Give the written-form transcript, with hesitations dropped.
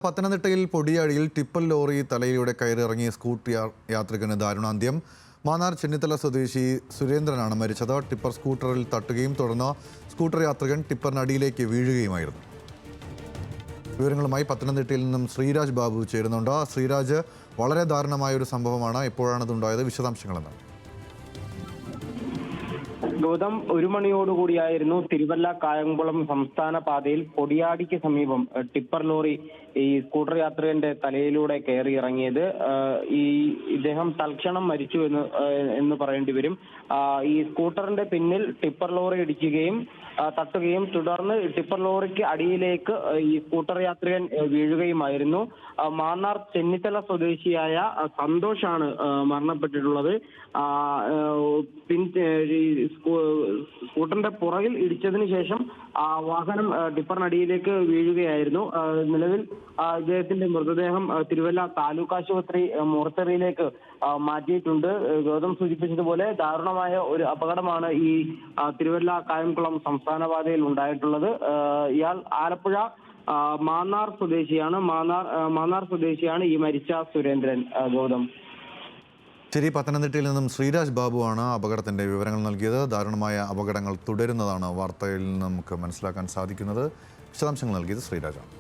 പത്തനംതിട്ടയിൽ പൊടിയാഴിയിൽ tipper lorry തലയിലൂടെ കയറിയിറങ്ങിയ scooter യാത്രികന് ദാരുണാന്ത്യം. മാന്നാർ ചെന്നിത്തല സ്വദേശി സുരേന്ദ്രനാണ് മരിച്ചത്. ടിപ്പർ സ്കൂട്ടറിൽ തട്ടുകയും തുടർന്ന് സ്കൂട്ടർ യാത്രികൻ ടിപ്പറിനടിയിലേക്ക് വീഴുകയുമായിരുന്നു. വിവരങ്ങളുമായി പത്തനംതിട്ടയിൽ നിന്നും ശ്രീരാജ് ബാബു ചേരുന്നുണ്ട്. ശ്രീരാജ്, വളരെ ദാരുണമായ ഒരു സംഭവമാണ്. എപ്പോഴാണതുണ്ടായത്? വിശദാംശങ്ങളെന്താണ്? ഗൗതം 1 മണിയോടുകൂടിയായിരുന്നു തിരുവല്ല കായംകുളം സംസ്ഥാന പാതയിൽ പൊടിയാടിക്ക് സമീപം ടിപ്പർ ലോറി ഈ സ്കൂട്ടർ യാത്രികന്റെ തലയിലൂടെ കയറി ഇറങ്ങിയത്. ഇദ്ദേഹം തൽക്ഷണം മരിച്ചു എന്ന് പറയേണ്ടി വരും. ഈ സ്കൂട്ടറിന്റെ പിന്നിൽ ടിപ്പർ ലോറി ഇടിക്കുകയും തട്ടുകയും തുടർന്ന് ടിപ്പർ ലോറിക്ക് അടിയിലേക്ക് ഈ സ്കൂട്ടർ യാത്രികൻ വീഴുകയുമായിരുന്നു. മാന്നാർ ചെന്നിത്തല സ്വദേശിയായ സന്തോഷാണ് മരണപ്പെട്ടിട്ടുള്ളത്. സ്കൂട്ടറിന്റെ പുറകിൽ ഇടിച്ചതിന് ശേഷം വാഹനം ടിപ്പറിനടിയിലേക്ക് വീഴുകയായിരുന്നു. നിലവിൽ ഇദ്ദേഹത്തിന്റെ മൃതദേഹം തിരുവല്ല താലൂക്ക് ആശുപത്രി മോർച്ചറിയിലേക്ക് മാറ്റിയിട്ടുണ്ട്. ഗൗതം സൂചിപ്പിച്ചതുപോലെ ദാരുണമായ ഒരു അപകടമാണ് ഈ തിരുവല്ല കായംകുളം സംസ്ഥാന പാതയിൽ ഉണ്ടായിട്ടുള്ളത്. ഇയാൾ ആലപ്പുഴ മാന്നാർ സ്വദേശിയാണ് ഈ മരിച്ച സുരേന്ദ്രൻ. ഗൗതം, ശരി. പത്തനംതിട്ടയിൽ നിന്നും ശ്രീരാജ് ബാബുവാണ് അപകടത്തിന്റെ വിവരങ്ങൾ നൽകിയത്. ദാരുണമായ അപകടങ്ങൾ തുടരുന്നതാണ് വാർത്തയിൽ നമുക്ക് മനസ്സിലാക്കാൻ സാധിക്കുന്നത്. വിശദാംശങ്ങൾ നൽകിയത് ശ്രീരാജാണ്.